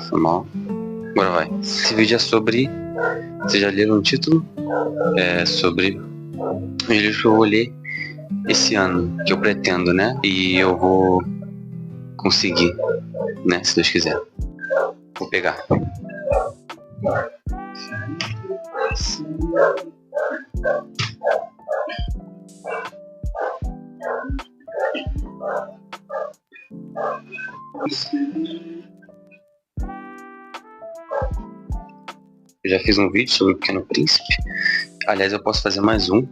Foi mal. Agora vai. Esse vídeo é sobre... Vocês já leram o título? É sobre os livros que eu vou ler esse ano, que eu pretendo, né? E eu vou conseguir, né? Se Deus quiser. Vou pegar. Eu já fiz um vídeo sobre o Pequeno Príncipe. Aliás, eu posso fazer mais um.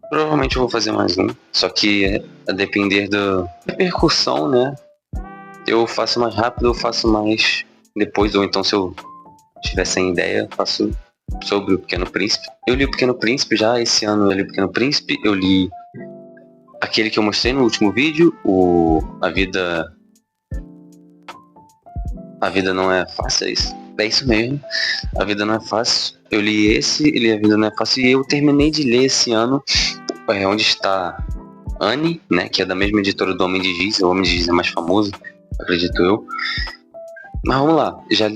Provavelmente eu vou fazer mais um. Só que a depender da repercussão, né? Eu faço mais rápido, eu faço mais depois. Ou então, se eu tiver sem ideia, eu faço sobre o Pequeno Príncipe. Eu li o Pequeno Príncipe já. Esse ano eu li o Pequeno Príncipe. Eu li aquele que eu mostrei no último vídeo. A vida não é fácil, é isso? É isso mesmo. A Vida Não É Fácil. Eu li esse, li A Vida Não É Fácil, e eu terminei de ler esse ano Onde Está Annie, né, que é da mesma editora do Homem de Giz. O Homem de Giz é mais famoso, acredito eu. Mas vamos lá, já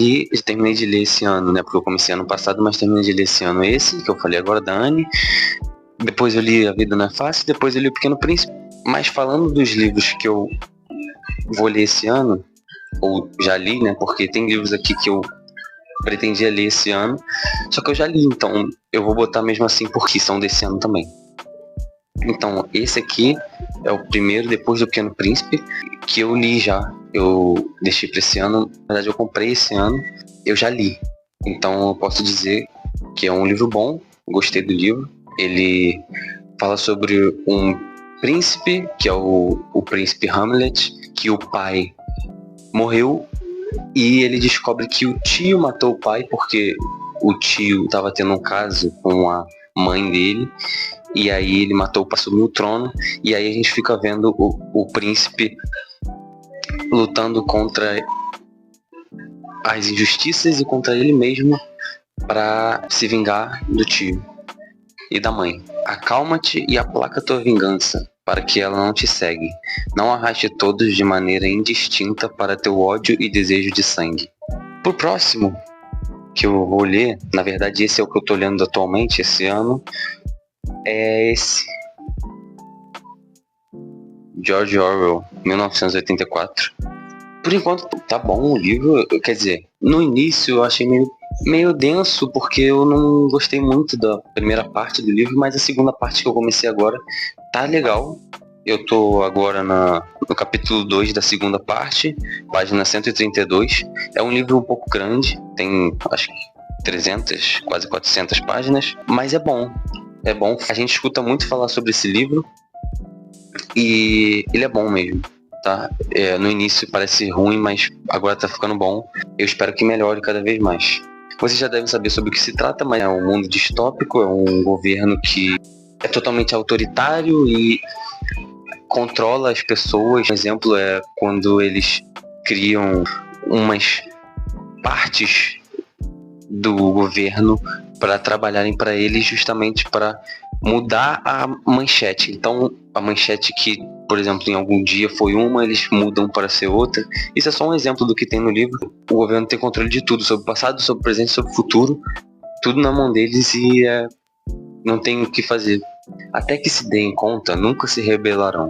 terminei de ler esse ano, né, porque eu comecei ano passado, mas terminei de ler esse ano esse, que eu falei agora, da Annie. Depois eu li A Vida Não É Fácil, depois eu li O Pequeno Príncipe. Mas falando dos livros que eu vou ler esse ano, ou já li, né, porque tem livros aqui que eu pretendia ler esse ano, só que eu já li, então eu vou botar mesmo assim porque são desse ano também. Então esse aqui é o primeiro, depois do Pequeno Príncipe, que eu li já. Eu deixei para esse ano, na verdade eu comprei esse ano, eu já li. Então eu posso dizer que é um livro bom, gostei do livro. Ele fala sobre um príncipe, que é o príncipe Hamlet, que o pai morreu. E ele descobre que o tio matou o pai porque o tio estava tendo um caso com a mãe dele. E aí ele matou para assumir o trono. E aí a gente fica vendo o príncipe lutando contra as injustiças e contra ele mesmo para se vingar do tio e da mãe. Acalma-te e aplaca tua vingança, para que ela não te segue. Não arraste todos de maneira indistinta para teu ódio e desejo de sangue. Pro próximo que eu vou ler, na verdade esse é o que eu tô lendo atualmente esse ano, é esse. George Orwell, 1984. Por enquanto tá bom o livro, quer dizer, no início eu achei meio denso, porque eu não gostei muito da primeira parte do livro, mas a segunda parte que eu comecei agora tá legal. Eu tô agora no capítulo 2 da segunda parte, página 132. É um livro um pouco grande, tem acho que 300, quase 400 páginas, mas é bom. É bom, a gente escuta muito falar sobre esse livro e ele é bom mesmo, tá? No início parece ruim, mas agora tá ficando bom. Eu espero que melhore cada vez mais. Vocês já devem saber sobre o que se trata, mas é um mundo distópico, é um governo que é totalmente autoritário e controla as pessoas. Um exemplo é quando eles criam umas partes do governo para trabalharem para eles, justamente para mudar a manchete. Então a manchete que, por exemplo, em algum dia foi uma, eles mudam para ser outra. Isso é só um exemplo do que tem no livro. O governo tem controle de tudo, sobre o passado, sobre o presente, sobre o futuro, tudo na mão deles, e não tem o que fazer. Até que se deem conta, nunca se rebelarão,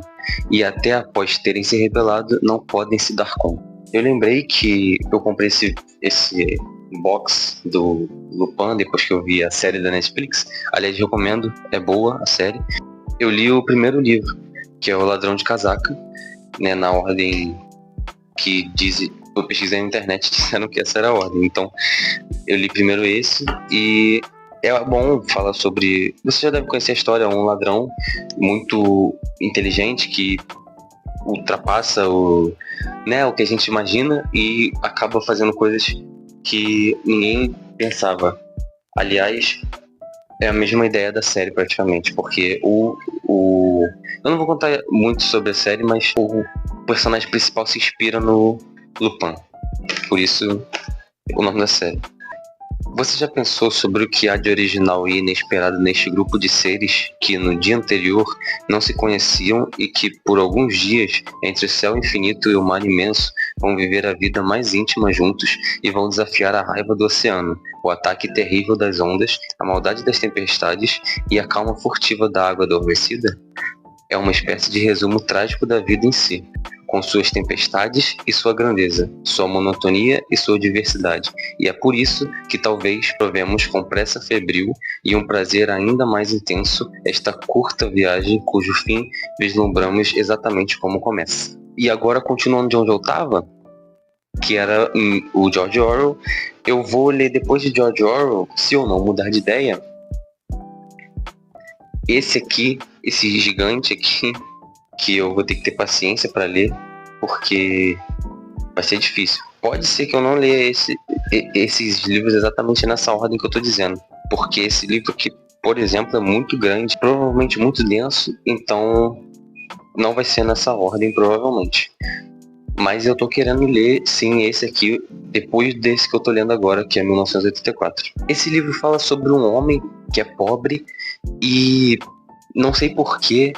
e até após terem se rebelado, não podem se dar conta. Eu lembrei que eu comprei esse box do Lupin depois que eu vi a série da Netflix. Aliás, recomendo, é boa a série. Eu li o primeiro livro, que é O Ladrão de Casaca, né, na ordem que diz. Eu pesquisei na internet, disseram que essa era a ordem. Então eu li primeiro esse, e é bom falar sobre... Você já deve conhecer a história, um ladrão muito inteligente que ultrapassa o que a gente imagina e acaba fazendo coisas que ninguém pensava. Aliás, é a mesma ideia da série praticamente, porque eu não vou contar muito sobre a série, mas o personagem principal se inspira no Lupin. Por isso o nome da série. Você já pensou sobre o que há de original e inesperado neste grupo de seres que no dia anterior não se conheciam e que por alguns dias, entre o céu infinito e o mar imenso, vão viver a vida mais íntima juntos e vão desafiar a raiva do oceano, o ataque terrível das ondas, a maldade das tempestades e a calma furtiva da água adormecida. É uma espécie de resumo trágico da vida em si, com suas tempestades e sua grandeza, sua monotonia e sua diversidade. E é por isso que talvez provemos com pressa febril e um prazer ainda mais intenso esta curta viagem cujo fim vislumbramos exatamente como começa. E agora, continuando de onde eu estava, que era o George Orwell, eu vou ler depois de George Orwell, se eu não mudar de ideia, esse gigante aqui, que eu vou ter que ter paciência para ler, porque vai ser difícil. Pode ser que eu não leia esses livros exatamente nessa ordem que eu tô dizendo, porque esse livro aqui, por exemplo, é muito grande, provavelmente muito denso, então não vai ser nessa ordem, provavelmente. Mas eu tô querendo ler, sim, esse aqui, depois desse que eu tô lendo agora, que é 1984. Esse livro fala sobre um homem que é pobre e não sei porquê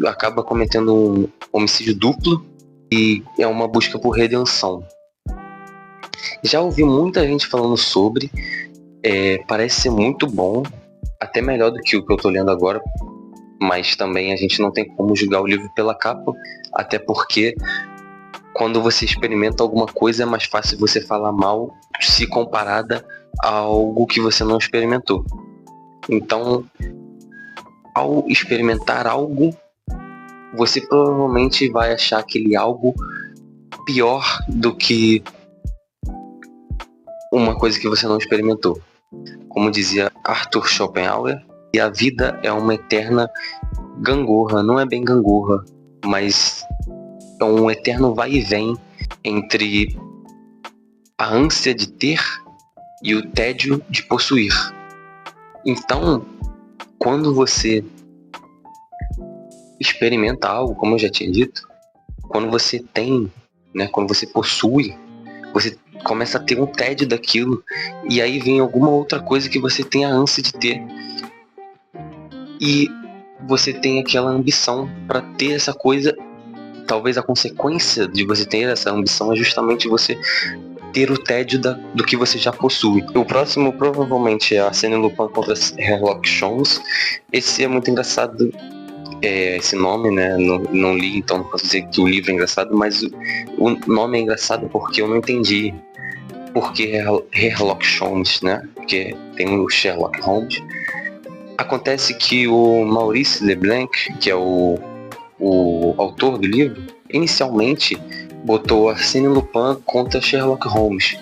acaba cometendo um homicídio duplo e é uma busca por redenção. Já ouvi muita gente falando sobre, parece ser muito bom, até melhor do que o que eu tô lendo agora, mas também a gente não tem como julgar o livro pela capa, até porque quando você experimenta alguma coisa é mais fácil você falar mal se comparada a algo que você não experimentou. Então, ao experimentar algo, você provavelmente vai achar aquele algo pior do que uma coisa que você não experimentou. Como dizia Arthur Schopenhauer, e a vida é uma eterna gangorra, não é bem gangorra, mas é um eterno vai e vem entre a ânsia de ter e o tédio de possuir. Então, quando você experimenta algo, como eu já tinha dito, quando você tem, né, quando você possui, você começa a ter um tédio daquilo, e aí vem alguma outra coisa que você tem a ânsia de ter. E você tem aquela ambição para ter essa coisa. Talvez a consequência de você ter essa ambição é justamente você ter o tédio do que você já possui. O próximo provavelmente é Arsène Lupin contra Sherlock Holmes. Esse é muito engraçado, esse nome, né? Não li, então não posso dizer que o livro é engraçado, mas o nome é engraçado porque eu não entendi por que Sherlock Holmes, né? Porque tem o Sherlock Holmes. Acontece que o Maurice Leblanc, que é o autor do livro, inicialmente botou Arsène Lupin contra Sherlock Holmes.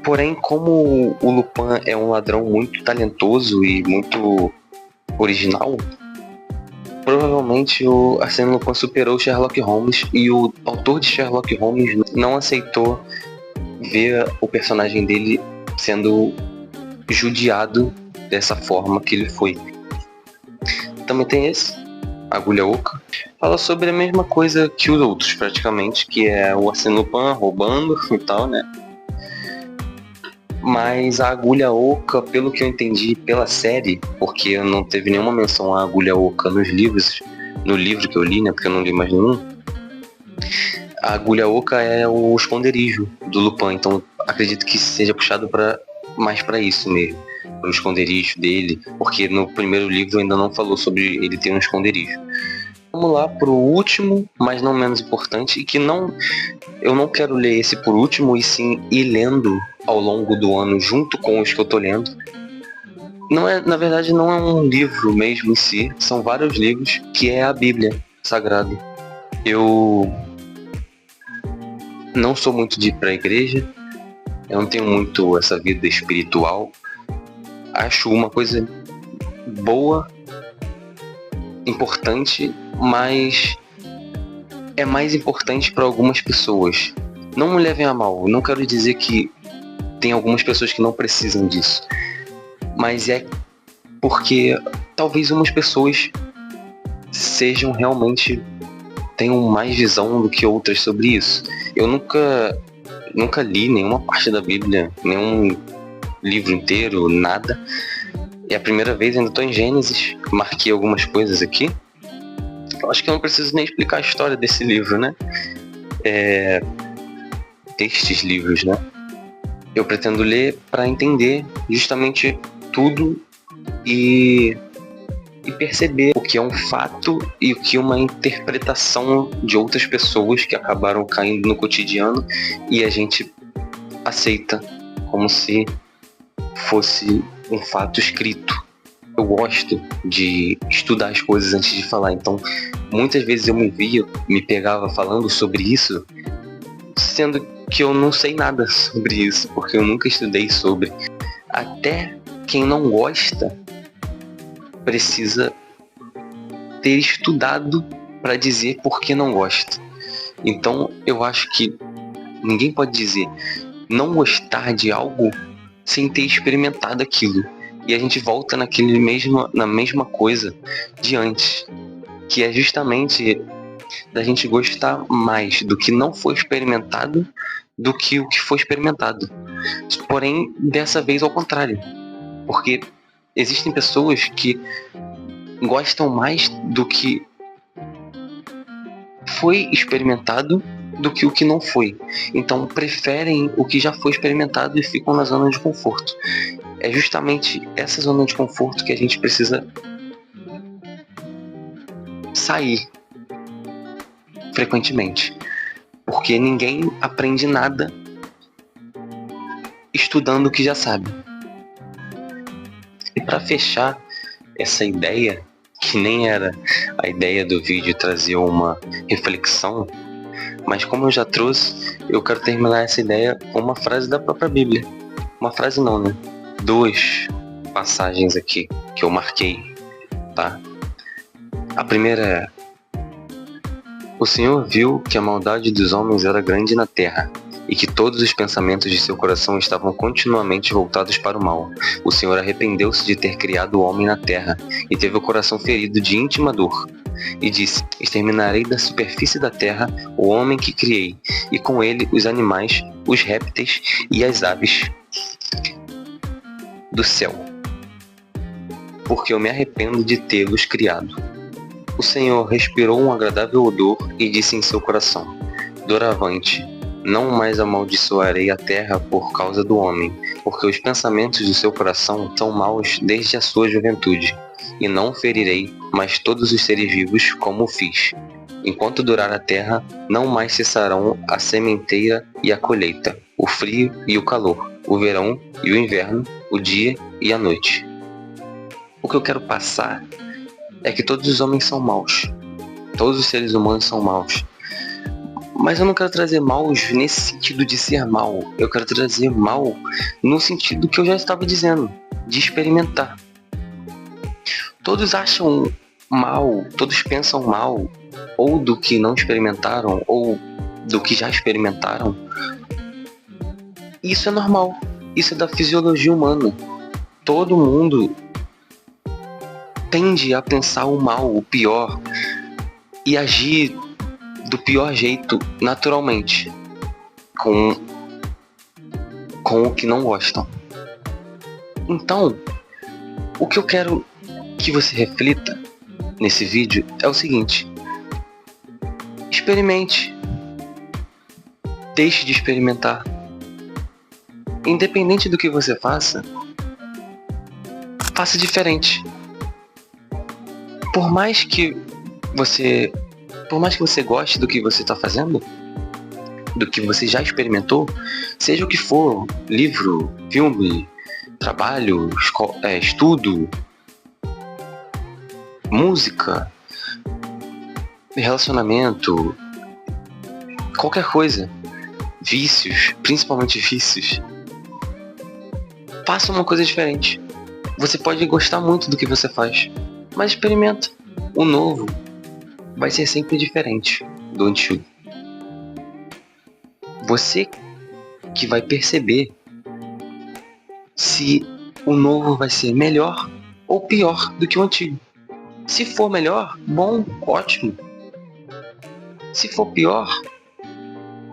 Porém, como o Lupin é um ladrão muito talentoso e muito original, provavelmente o Arsène Lupin superou o Sherlock Holmes, e o autor de Sherlock Holmes não aceitou ver o personagem dele sendo judiado dessa forma que ele foi. Também tem esse, Agulha Oca. Fala sobre a mesma coisa que os outros, praticamente, que é o Arsène Lupin roubando e tal, né? Mas a Agulha Oca, pelo que eu entendi pela série, porque não teve nenhuma menção à Agulha Oca nos livros, no livro que eu li, né? Porque eu não li mais nenhum. A Agulha Oca é o esconderijo do Lupin, então acredito que seja puxado mais para isso mesmo, para o esconderijo dele, porque no primeiro livro ainda não falou sobre ele ter um esconderijo. Vamos lá pro último, mas não menos importante, e que eu não quero ler esse por último, e sim ir lendo ao longo do ano junto com os que eu tô lendo. Na verdade não é um livro mesmo em si, são vários livros, que é a Bíblia Sagrada. Eu não sou muito de ir pra igreja, eu não tenho muito essa vida espiritual. Acho uma coisa boa, importante, mas é mais importante para algumas pessoas. Não me levem a mal, não quero dizer que tem algumas pessoas que não precisam disso, mas é porque talvez umas pessoas tenham mais visão do que outras sobre isso. Eu nunca li nenhuma parte da Bíblia, nenhum livro inteiro, nada. É a primeira vez, ainda estou em Gênesis, marquei algumas coisas aqui. Eu acho que eu não preciso nem explicar a história desse livro, né? destes livros, né? Eu pretendo ler para entender justamente tudo e perceber o que é um fato e o que é uma interpretação de outras pessoas que acabaram caindo no cotidiano e a gente aceita como se fosse um fato escrito. Eu gosto de estudar as coisas antes de falar, então muitas vezes eu me pegava falando sobre isso, sendo que eu não sei nada sobre isso, porque eu nunca estudei sobre. Até quem não gosta precisa ter estudado para dizer por que não gosta. Então eu acho que ninguém pode dizer não gostar de algo sem ter experimentado aquilo. E a gente volta na mesma coisa de antes, que é justamente da gente gostar mais do que não foi experimentado do que o que foi experimentado. Porém, dessa vez ao contrário, porque existem pessoas que gostam mais do que foi experimentado do que o que não foi. Então preferem o que já foi experimentado e ficam na zona de conforto. É justamente essa zona de conforto que a gente precisa sair frequentemente. Porque ninguém aprende nada estudando o que já sabe. E para fechar essa ideia, que nem era a ideia do vídeo trazer uma reflexão, mas como eu já trouxe, eu quero terminar essa ideia com uma frase da própria Bíblia. Uma frase não, né? 2 passagens aqui que eu marquei, tá? A primeira é: o Senhor viu que a maldade dos homens era grande na terra, e que todos os pensamentos de seu coração estavam continuamente voltados para o mal. O Senhor arrependeu-se de ter criado o homem na terra, e teve o coração ferido de íntima dor. E disse: exterminarei da superfície da terra o homem que criei, e com ele os animais, os répteis e as aves do céu, porque eu me arrependo de tê-los criado. O Senhor respirou um agradável odor e disse em seu coração: doravante, não mais amaldiçoarei a terra por causa do homem, porque os pensamentos do seu coração são maus desde a sua juventude. E não ferirei mais todos os seres vivos como o fiz. Enquanto durar a terra, não mais cessarão a sementeira e a colheita, o frio e o calor, o verão e o inverno, o dia e a noite. O que eu quero passar é que todos os homens são maus. Todos os seres humanos são maus. Mas eu não quero trazer maus nesse sentido de ser mal. Eu quero trazer mal no sentido que eu já estava dizendo, de experimentar. Todos acham mal, todos pensam mal, ou do que não experimentaram, ou do que já experimentaram. Isso é normal. Isso é da fisiologia humana. Todo mundo tende a pensar o mal, o pior, e agir do pior jeito naturalmente, com o que não gostam. Então, o que eu quero que você reflita nesse vídeo é o seguinte: experimente, deixe de experimentar. Independente do que você faça, faça diferente. Por mais que você goste do que você está fazendo, do que você já experimentou, seja o que for, livro, filme, trabalho, estudo, música, relacionamento, qualquer coisa, vícios, principalmente vícios, faça uma coisa diferente. Você pode gostar muito do que você faz, mas experimenta. O novo vai ser sempre diferente do antigo. Você que vai perceber se o novo vai ser melhor ou pior do que o antigo. Se for melhor, bom, ótimo. Se for pior,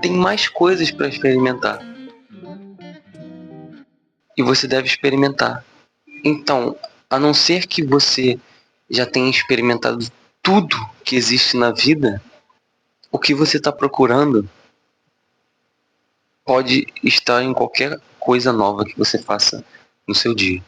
tem mais coisas para experimentar. E você deve experimentar. Então, a não ser que você já tenha experimentado tudo que existe na vida, o que você está procurando pode estar em qualquer coisa nova que você faça no seu dia.